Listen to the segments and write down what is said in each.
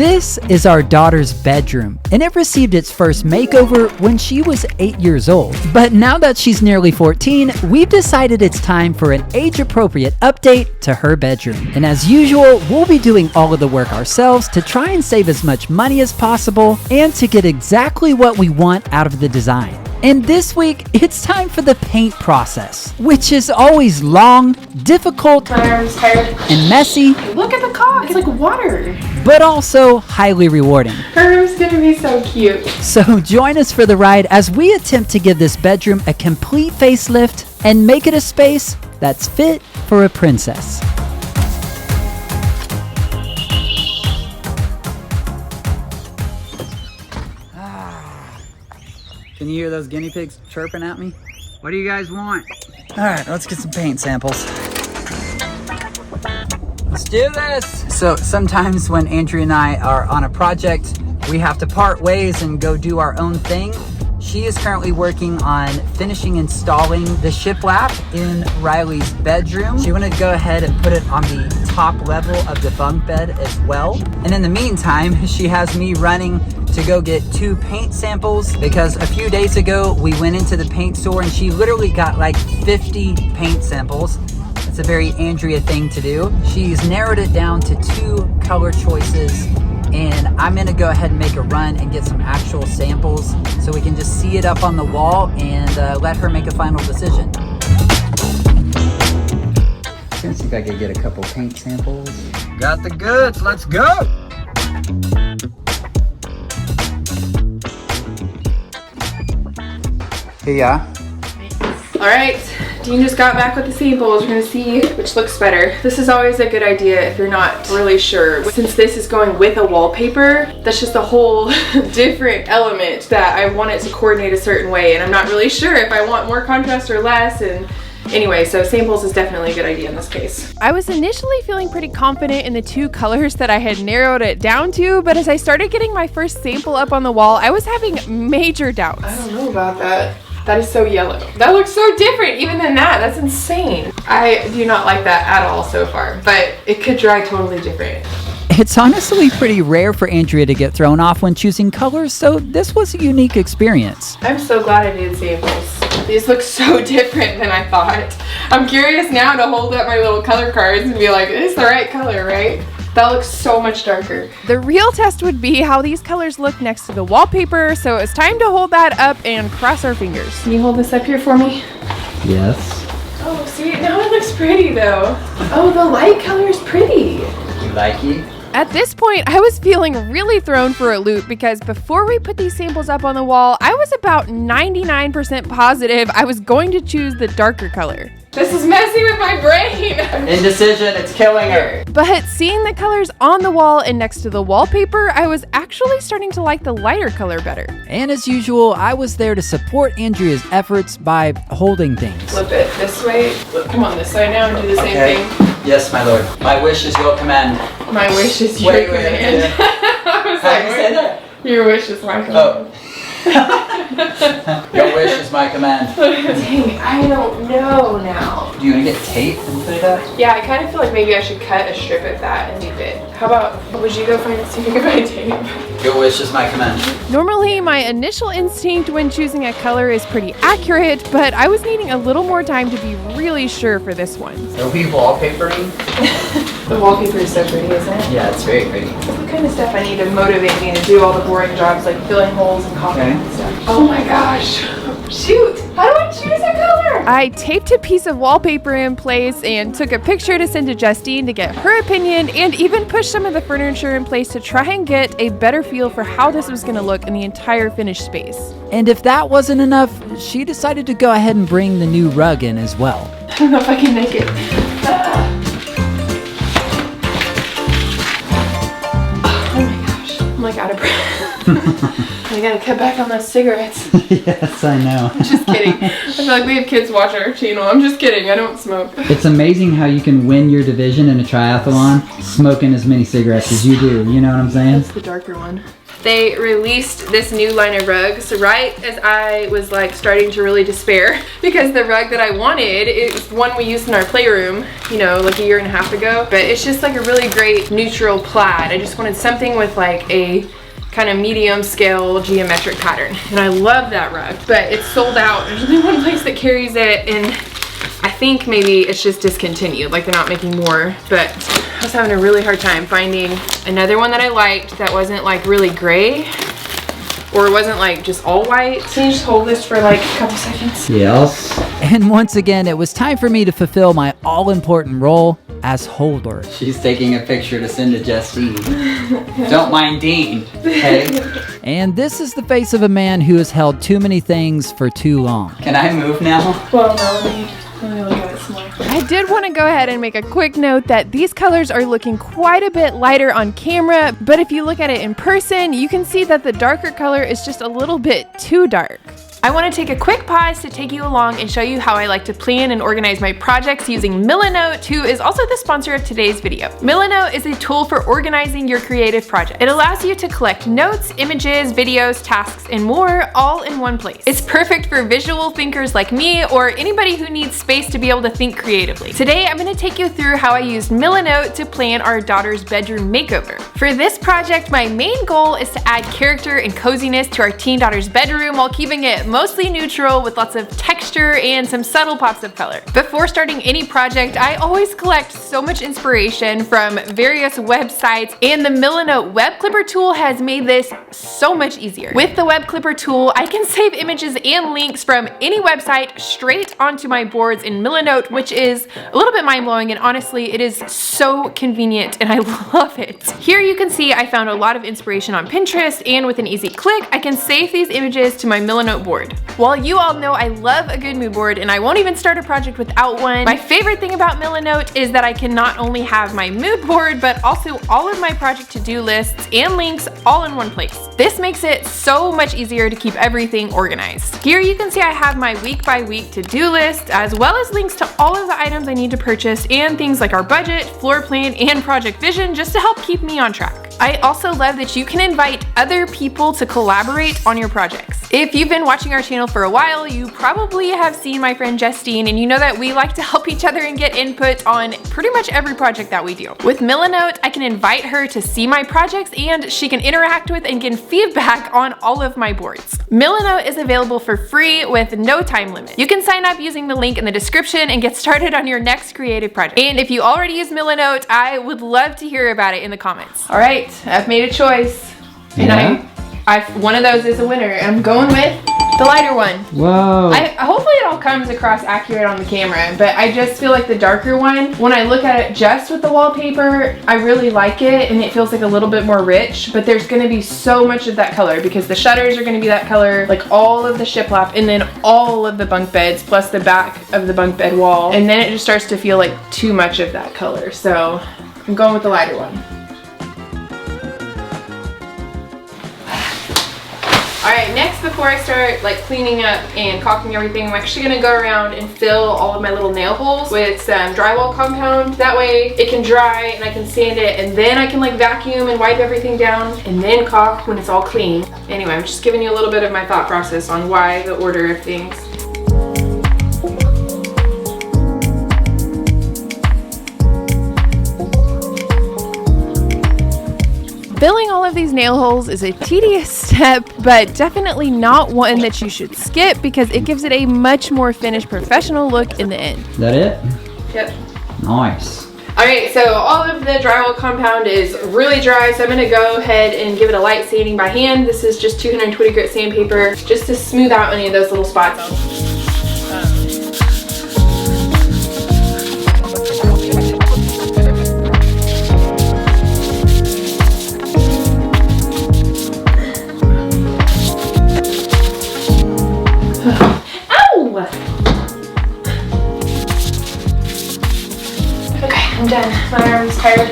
This is our daughter's bedroom, and it received its first makeover when she was 8 years old. But now that she's nearly 14, we've decided it's time for an age-appropriate update to her bedroom. And as usual, we'll be doing all of the work ourselves to try and save as much money as possible and to get exactly what we want out of the design. And this week, it's time for the paint process, which is always long, difficult, and messy. Look at the caulk, it's like water. But also highly rewarding. Her room's gonna be so cute. So join us for the ride as we attempt to give this bedroom a complete facelift and make it a space that's fit for a princess. Can you hear those guinea pigs chirping at me? What do you guys want? All right, let's get some paint samples. Let's do this. So sometimes when Andrea and I are on a project, we have to part ways and go do our own thing. She is currently working on finishing installing the shiplap in Riley's bedroom. She wanted to go ahead and put it on the top level of the bunk bed as well. And in the meantime, she has me running to go get 2 paint samples because a few days ago we went into the paint store and she literally got like 50 paint samples. It's a very Andrea thing to do. She's narrowed it down to 2 color choices, and I'm gonna go ahead and make a run and get some actual samples so we can just see it up on the wall and let her make a final decision. Let's see if I can get a couple paint samples. Got the goods, let's go! Here you are. All right, Dean just got back with the samples. We're gonna see which looks better. This is always a good idea if you're not really sure. Since this is going with a wallpaper, that's just a whole different element that I want it to coordinate a certain way, and I'm not really sure if I want more contrast or less. And anyway, so samples is definitely a good idea in this case. I was initially feeling pretty confident in the 2 colors that I had narrowed it down to, but as I started getting my first sample up on the wall, I was having major doubts. I don't know about that. That is so yellow. That looks so different even than that. That's insane. I do not like that at all so far, but it could dry totally different. It's honestly pretty rare for Andrea to get thrown off when choosing colors, so this was a unique experience. I'm so glad I did samples. These look so different than I thought. I'm curious now to hold up my little color cards and be like, it's the right color, right? That looks so much darker. The real test would be how these colors look next to the wallpaper, so it's time to hold that up and cross our fingers. Can you hold this up here for me? Yes. Oh, see, now it looks pretty though. Oh, the light color is pretty. You like it? At this point, I was feeling really thrown for a loop because before we put these samples up on the wall, I was about 99% positive I was going to choose the darker color. This is messy with my brain. Indecision, it's killing her. But seeing the colors on the wall and next to the wallpaper, I was actually starting to like the lighter color better. And as usual, I was there to support Andrea's efforts by holding things. Flip it this way. Come on this side now and do the same thing. Yes, my lord. My wish is your command. My wish is your command. I was How do you say that? Your wish is my command. Oh. Your wish is my command. Dang, I don't know now. Do you want to get tape and put it up? Yeah, I kind of feel like maybe I should cut a strip of that and leave it. How about, would you go find see if you can find tape? Your wish is my command. Normally, my initial instinct when choosing a color is pretty accurate, but I was needing a little more time to be really sure for this one. Are we wallpapering? The wallpaper is so pretty, isn't it? Yeah, it's very pretty. That's the kind of stuff I need to motivate me to do all the boring jobs like filling holes and caulking and stuff. Oh my gosh. Shoot! How do I choose a color? I taped a piece of wallpaper in place and took a picture to send to Justine to get her opinion, and even pushed some of the furniture in place to try and get a better feel for how this was going to look in the entire finished space. And if that wasn't enough, she decided to go ahead and bring the new rug in as well. I don't know if I can make it. Oh my gosh. I'm like out of breath. I gotta cut back on those cigarettes. Yes, I know. I'm just kidding. I feel like we have kids watch our channel. I'm just kidding. I don't smoke. It's amazing how you can win your division in a triathlon smoking as many cigarettes as you do. You know what I'm saying? That's the darker one. they released this new line of rugs right as I was like starting to really despair because the rug that I wanted is one we used in our playroom, you know, like a year and a half ago. But it's just like a really great neutral plaid. I just wanted something with like a kind of medium scale geometric pattern. And I love that rug, but it's sold out. There's only one place that carries it, and I think maybe it's just discontinued, like they're not making more. But I was having a really hard time finding another one that I liked that wasn't like really gray, or it wasn't like just all white. Can you just hold this for like a couple seconds? Yes. And once again, it was time for me to fulfill my all-important role as holder. She's taking a picture to send to Justine. Don't mind Dean, okay? And this is the face of a man who has held too many things for too long. Can I move now? Well, no, let me look at it some more. I did want to go ahead and make a quick note that these colors are looking quite a bit lighter on camera, but if you look at it in person, you can see that the darker color is just a little bit too dark. I want to take a quick pause to take you along and show you how I like to plan and organize my projects using Milanote, who is also the sponsor of today's video. Milanote is a tool for organizing your creative project. It allows you to collect notes, images, videos, tasks, and more all in one place. It's perfect for visual thinkers like me or anybody who needs space to be able to think creatively. Today, I'm going to take you through how I used Milanote to plan our daughter's bedroom makeover. For this project, my main goal is to add character and coziness to our teen daughter's bedroom while keeping it mostly neutral with lots of texture and some subtle pops of color. Before starting any project, I always collect so much inspiration from various websites, and the Milanote web clipper tool has made this so much easier. With the web clipper tool, I can save images and links from any website straight onto my boards in Milanote, which is a little bit mind-blowing, and honestly, it is so convenient and I love it. Here you can see I found a lot of inspiration on Pinterest, and with an easy click, I can save these images to my Milanote board. While you all know I love a good mood board and I won't even start a project without one, my favorite thing about Milanote is that I can not only have my mood board, but also all of my project to-do lists and links all in one place. This makes it so much easier to keep everything organized. Here you can see I have my week by week to-do list, as well as links to all of the items I need to purchase and things like our budget, floor plan, and project vision just to help keep me on track. I also love that you can invite other people to collaborate on your projects. If you've been watching our channel for a while, you probably have seen my friend Justine, and you know that we like to help each other and get input on pretty much every project that we do. With Milanote, I can invite her to see my projects, and she can interact with and get feedback on all of my boards. Milanote is available for free with no time limit. You can sign up using the link in the description and get started on your next creative project. And if you already use Milanote, I would love to hear about it in the comments. All right, I've made a choice, and one of those is a winner. I'm going with the lighter one. Whoa. Hopefully it all comes across accurate on the camera, but I just feel like the darker one, when I look at it just with the wallpaper, I really like it, and it feels like a little bit more rich, but there's gonna be so much of that color because the shutters are gonna be that color, like all of the shiplap, and then all of the bunk beds, plus the back of the bunk bed wall, and then it just starts to feel like too much of that color. So I'm going with the lighter one. Alright, next, before I start like cleaning up and caulking everything, I'm actually going to go around and fill all of my little nail holes with some drywall compound. That way it can dry and I can sand it, and then I can like vacuum and wipe everything down and then caulk when it's all clean. Anyway, I'm just giving you a little bit of my thought process on why the order of things. Filling all of these nail holes is a tedious step, but definitely not one that you should skip because it gives it a much more finished professional look in the end. Is that it? Yep. Nice. Alright, so all of the drywall compound is really dry, so I'm going to go ahead and give it a light sanding by hand. This is just 220 grit sandpaper just to smooth out any of those little spots. I'm done. My arm's tired.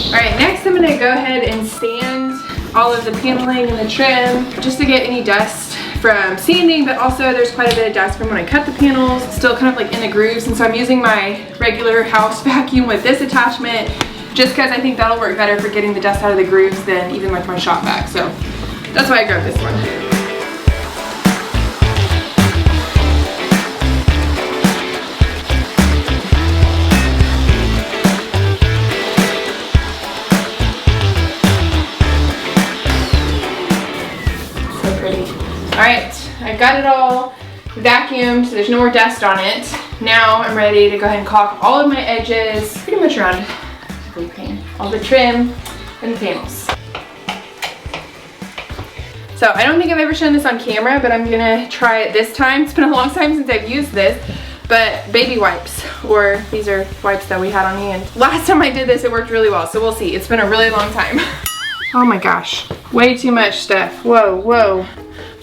Alright, next I'm going to go ahead and sand all of the paneling and the trim just to get any dust from sanding, but also there's quite a bit of dust from when I cut the panels, still kind of like in the grooves, and so I'm using my regular house vacuum with this attachment just because I think that'll work better for getting the dust out of the grooves than even like my shop vac. So That's why I grabbed this one. So pretty. All right, I got it all vacuumed, so there's no more dust on it. Now I'm ready to go ahead and caulk all of my edges, pretty much around all the trim and the panels. So I don't think I've ever shown this on camera, but I'm gonna try it this time. It's been a long time since I've used this, but baby wipes, or these are wipes that we had on hand. Last time I did this, it worked really well, so we'll see. It's been a really long time. Oh my gosh, way too much stuff. Whoa, whoa.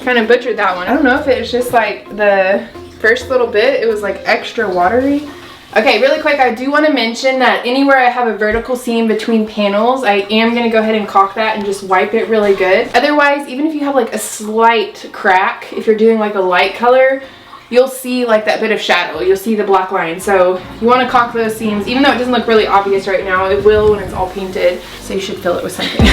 Kind of butchered that one. I don't know if it was just like the first little bit, it was like extra watery. Okay, really quick, I do want to mention that anywhere I have a vertical seam between panels, I am going to go ahead and caulk that and just wipe it really good. Otherwise, even if you have like a slight crack, if you're doing like a light color, you'll see like that bit of shadow. You'll see the black line. So you want to caulk those seams. Even though it doesn't look really obvious right now, it will when it's all painted. So you should fill it with something.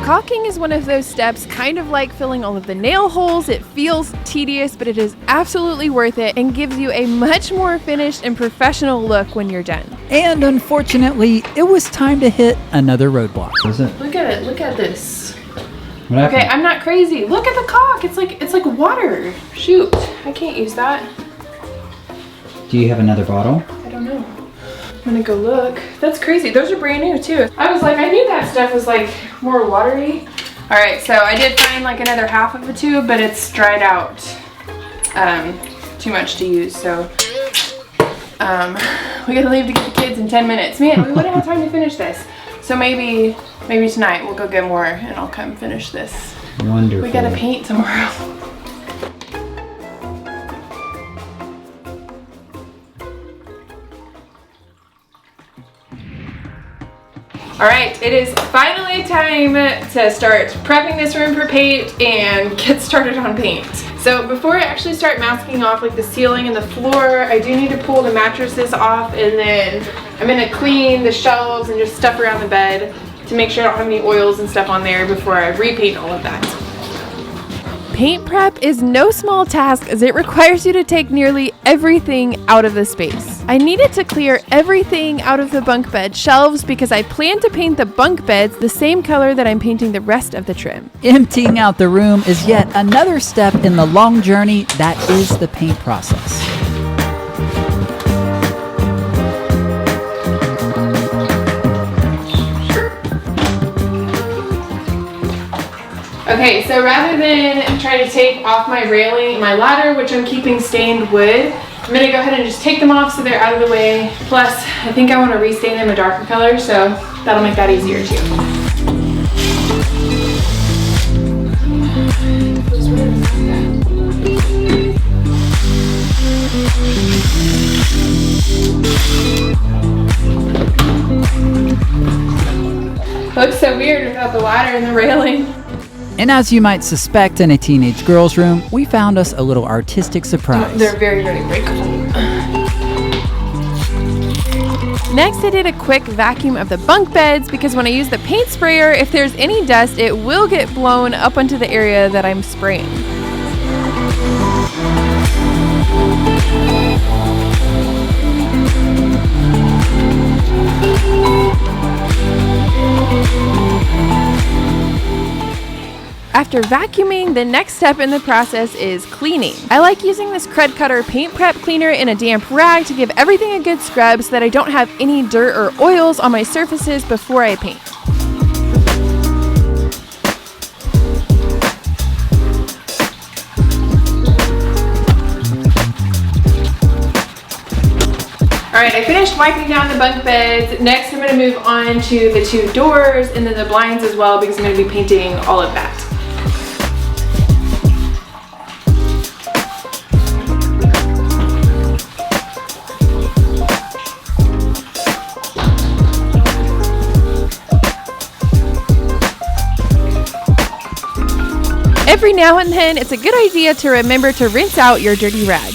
Caulking is one of those steps, kind of like filling all of the nail holes. It feels tedious, but it is absolutely worth it and gives you a much more finished and professional look when you're done. And unfortunately, it was time to hit another roadblock. Was it? Look at it, look at this. What happened? Okay, I'm not crazy. Look at the caulk. It's like water. Shoot, I can't use that. Do you have another bottle? I don't know. I'm gonna go look. That's crazy. Those are brand new too. I was like, I knew that stuff was like more watery. All right, so I did find like another half of a tube, but it's dried out. Too much to use, so we gotta leave to get the kids in 10 minutes. Man, we wouldn't have time to finish this. So maybe tonight we'll go get more and I'll come finish this. Wonderful. We gotta paint tomorrow. All right, it is finally time to start prepping this room for paint and get started on paint. So before I actually start masking off like the ceiling and the floor, I do need to pull the mattresses off, and then I'm gonna clean the shelves and just stuff around the bed to make sure I don't have any oils and stuff on there before I repaint all of that. Paint prep is no small task as it requires you to take nearly everything out of the space. I needed to clear everything out of the bunk bed shelves because I plan to paint the bunk beds the same color that I'm painting the rest of the trim. Emptying out the room is yet another step in the long journey that is the paint process. Okay, so rather than try to take off my railing, my ladder, which I'm keeping stained wood, I'm gonna go ahead and just take them off so they're out of the way. Plus, I think I want to restain them a darker color, so that'll make that easier too. Looks so weird without the ladder and the railing. And as you might suspect in a teenage girl's room, we found us a little artistic surprise. They're very, very breakable. Next, I did a quick vacuum of the bunk beds because when I use the paint sprayer, if there's any dust, it will get blown up onto the area that I'm spraying. After vacuuming, the next step in the process is cleaning. I like using this Cred Cutter paint prep cleaner in a damp rag to give everything a good scrub so that I don't have any dirt or oils on my surfaces before I paint. All right, I finished wiping down the bunk beds. Next, I'm gonna move on to the two doors and then the blinds as well because I'm gonna be painting all of that. Every now and then, it's a good idea to remember to rinse out your dirty rag.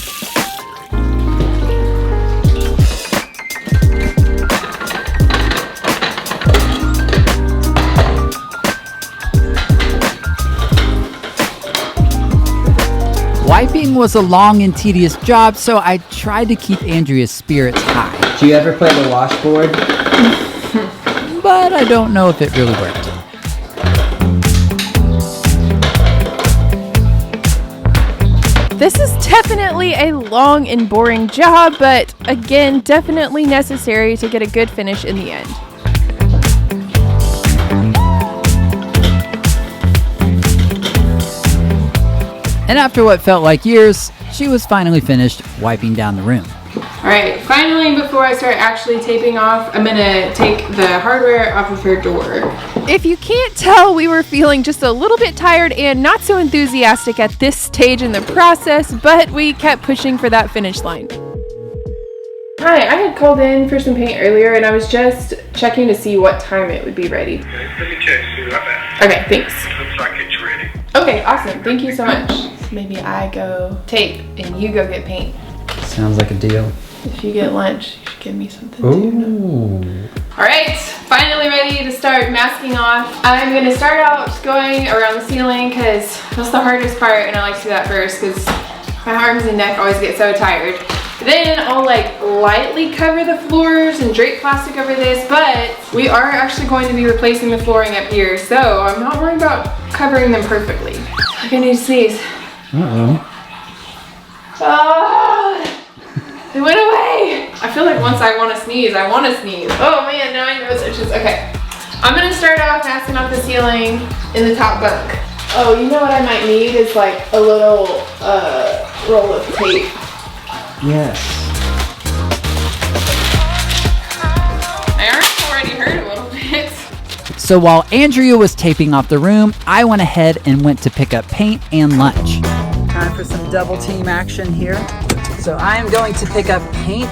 Wiping was a long and tedious job, so I tried to keep Andrea's spirits high. Do you ever play the washboard? But I don't know if it really worked. This is definitely a long and boring job, but again, definitely necessary to get a good finish in the end. And after what felt like years, she was finally finished wiping down the room. All right, finally, before I start actually taping off, I'm gonna take the hardware off of her door. If you can't tell, we were feeling just a little bit tired and not so enthusiastic at this stage in the process, but we kept pushing for that finish line. Hi, I had called in for some paint earlier and I was just checking to see what time it would be ready. Okay, let me check, see right now. Okay, thanks. Looks like it's ready. Okay, awesome. Thank you so much. Maybe I go tape and you go get paint. Sounds like a deal. If you get lunch, you should give me something too. Ooh. All right, finally ready to start masking off. I'm gonna start out going around the ceiling because that's the hardest part and I like to do that first because my arms and neck always get so tired. Then I'll like lightly cover the floors and drape plastic over this, but we are actually going to be replacing the flooring up here, so I'm not worried about covering them perfectly. I need to sneeze. Uh-oh. Ah! It went away! I feel like once I want to sneeze, I want to sneeze. Oh man, now I know it's itches. Okay. I'm gonna start off masking off the ceiling in the top bunk. Oh, you know what I might need is like a little roll of tape. Yes. My arms already hurt a little bit. So while Andrea was taping off the room, I went ahead and went to pick up paint and lunch. Time for some double team action here. So I am going to pick up paint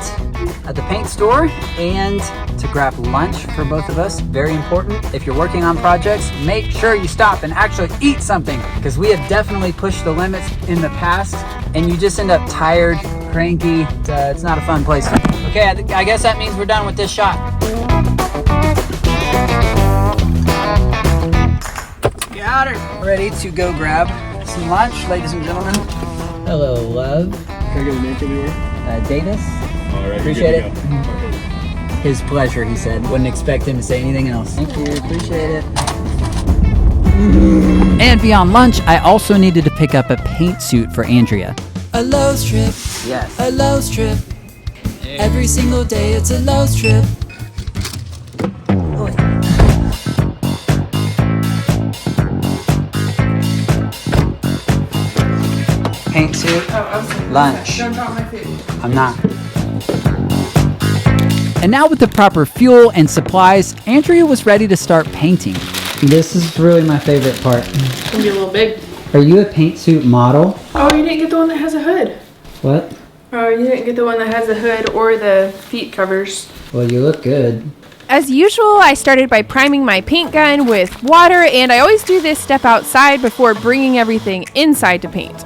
at the paint store and to grab lunch for both of us. Very important. If you're working on projects, make sure you stop and actually eat something because we have definitely pushed the limits in the past and you just end up tired, cranky. It's not a fun place. Okay, I guess that means we're done with this shot. Got her. Ready to go grab some lunch, ladies and gentlemen. Hello, love. Can I get a name for the order? Davis. All right, Appreciate it. His pleasure, he said. Wouldn't expect him to say anything else. Thank you, appreciate it. And beyond lunch, I also needed to pick up a paint suit for Andrea. A Lowe's trip, Yes. a Lowe's trip. Every single day it's a Lowe's trip. Paint suit, lunch. Don't drop my food. I'm not. And now with the proper fuel and supplies, Andrea was ready to start painting. This is really my favorite part. It's gonna be a little big. Are you a paint suit model? Oh, you didn't get the one that has a hood. What? Oh, you didn't get the one that has a hood or the feet covers. Well, you look good. As usual, I started by priming my paint gun with water, and I always do this step outside before bringing everything inside to paint.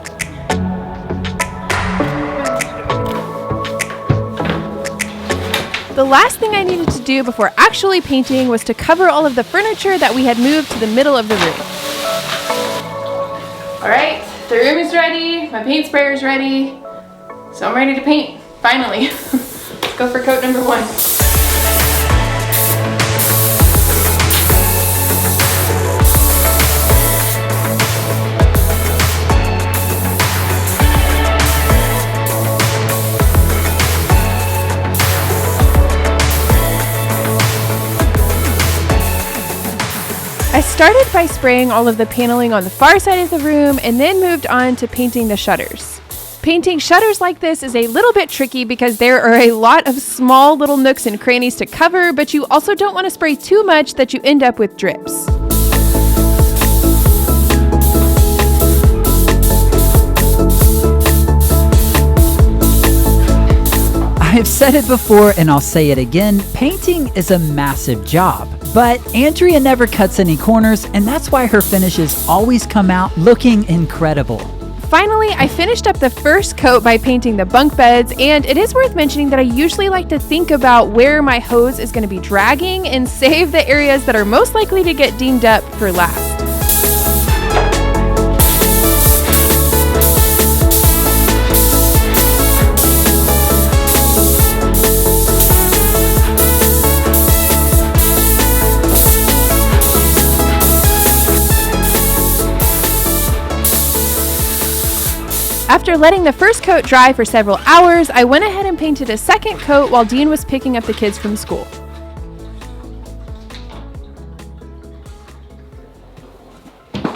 The last thing I needed to do before actually painting was to cover all of the furniture that we had moved to the middle of the room. All right, the room is ready. My paint sprayer is ready. So I'm ready to paint, finally. Let's go for coat number 1. I started by spraying all of the paneling on the far side of the room and then moved on to painting the shutters. Painting shutters like this is a little bit tricky because there are a lot of small little nooks and crannies to cover, but you also don't want to spray too much that you end up with drips. I've said it before and I'll say it again, painting is a massive job. But Andrea never cuts any corners, and that's why her finishes always come out looking incredible. Finally, I finished up the first coat by painting the bunk beds, and it is worth mentioning that I usually like to think about where my hose is going to be dragging and save the areas that are most likely to get dinged up for last. After letting the first coat dry for several hours, I went ahead and painted a second coat while Dean was picking up the kids from school.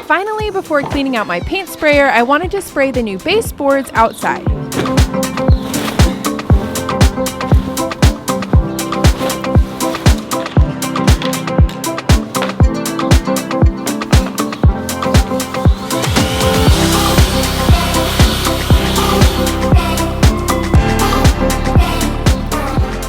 Finally, before cleaning out my paint sprayer, I wanted to spray the new baseboards outside.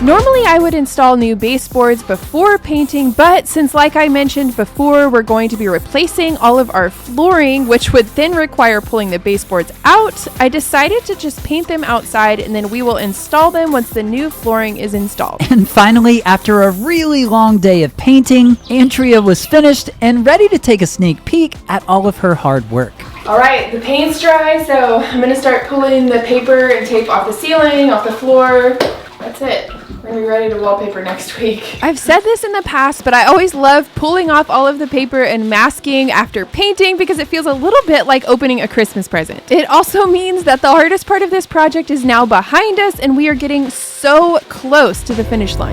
Normally I would install new baseboards before painting, but since like I mentioned before, we're going to be replacing all of our flooring, which would then require pulling the baseboards out, I decided to just paint them outside and then we will install them once the new flooring is installed. And finally, after a really long day of painting, Andrea was finished and ready to take a sneak peek at all of her hard work. All right, the paint's dry, so I'm gonna start pulling the paper and tape off the ceiling, off the floor. That's it. We're gonna be ready to wallpaper next week. I've said this in the past, but I always love pulling off all of the paper and masking after painting because it feels a little bit like opening a Christmas present. It also means that the hardest part of this project is now behind us and we are getting so close to the finish line.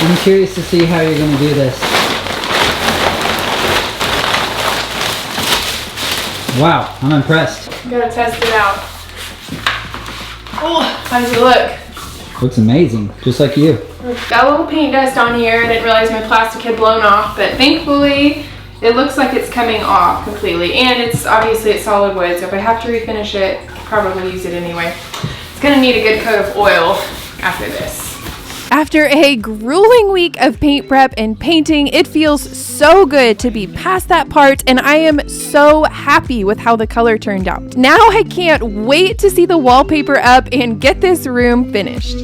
I'm curious to see how you're gonna do this. Wow, I'm impressed. Gotta test it out. Oh, how does it look? Looks amazing, just like you. Got a little paint dust on here. I didn't realize my plastic had blown off, but thankfully it looks like it's coming off completely. And it's obviously solid wood, so if I have to refinish it, I'll probably use it anyway. It's gonna need a good coat of oil after this. After a grueling week of paint prep and painting, it feels so good to be past that part, and I am so happy with how the color turned out. Now I can't wait to see the wallpaper up and get this room finished.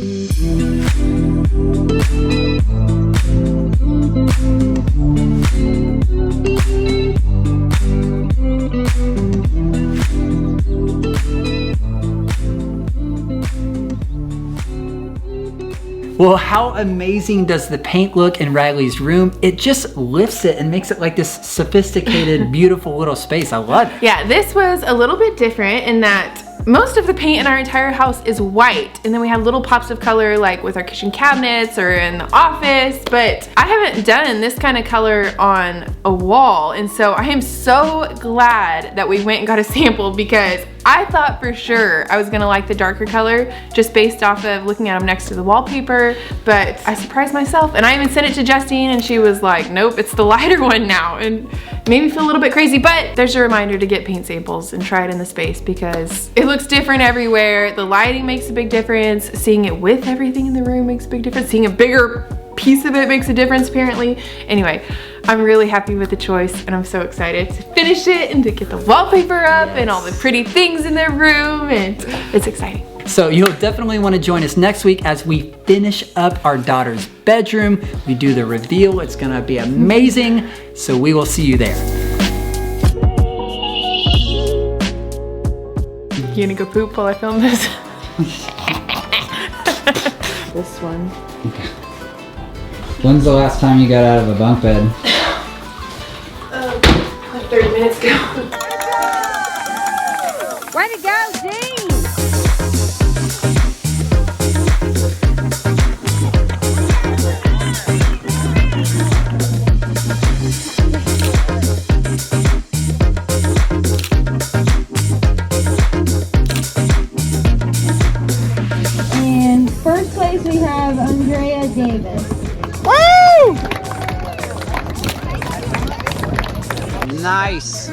Well, how amazing does the paint look in Riley's room? It just lifts it and makes it like this sophisticated, beautiful little space. I love it. Yeah, this was a little bit different in that most of the paint in our entire house is white, and then we have little pops of color like with our kitchen cabinets or in the office, but I haven't done this kind of color on a wall, and so I am so glad that we went and got a sample because I thought for sure I was gonna like the darker color just based off of looking at them next to the wallpaper, but I surprised myself and I even sent it to Justine and she was like, nope, it's the lighter one now, and it made me feel a little bit crazy, but there's a reminder to get paint samples and try it in the space because it looks different everywhere. The lighting makes a big difference. Seeing it with everything in the room makes a big difference. Seeing a bigger piece of it makes a difference apparently. Anyway, I'm really happy with the choice and I'm so excited to finish it and to get the wallpaper up and all the pretty things in the room, and it's exciting. So you'll definitely want to join us next week as we finish up our daughter's bedroom. We do the reveal. It's gonna be amazing. So we will see you there. You gonna go poop while I film this? This one. When's the last time you got out of a bunk bed? Like 30 minutes ago. Way to go, Dean! And first place we have Andrea Davis. Woo! Nice.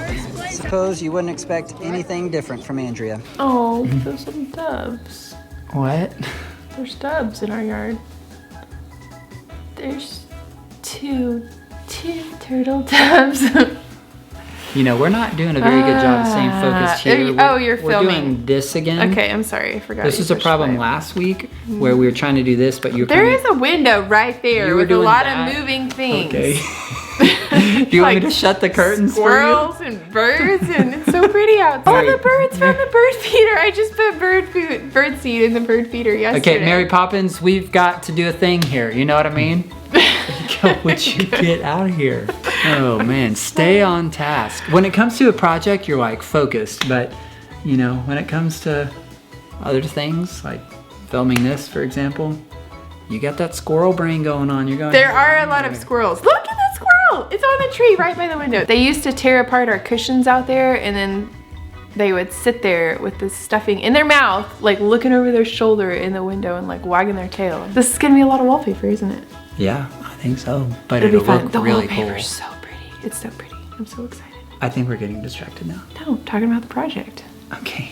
Suppose you wouldn't expect anything different from Andrea. Oh, there's some doves. What? There's doves in our yard. There's two turtle doves. You know, we're not doing a very good job of staying focused here. You're We're filming. doing this again. Okay, I'm sorry, I forgot. This was a problem last week where we were trying to do this, but you were There is a window right there You were with a doing lot that? of moving things. Okay. Do you want me to shut the curtains for you? Squirrels and birds, and it's so pretty out. Oh, the birds from the bird feeder. I just put bird seed in the bird feeder yesterday. Okay, Mary Poppins, we've got to do a thing here. You know what I mean? Would you get out of here? Oh man, stay on task. When it comes to a project, you're like focused, but you know, when it comes to other things, like filming this, for example, you got that squirrel brain going on. You're going. There are a lot of squirrels. Look at that squirrel! It's on the tree right by the window. They used to tear apart our cushions out there, and then they would sit there with this stuffing in their mouth, like looking over their shoulder in the window and like wagging their tail. This is gonna be a lot of wallpaper, isn't it? Yeah, I think so. But It'll be fun. look The really wallpaper's cool. so pretty. It's so pretty. I'm so excited. I think we're getting distracted now. No, I'm talking about the project. Okay.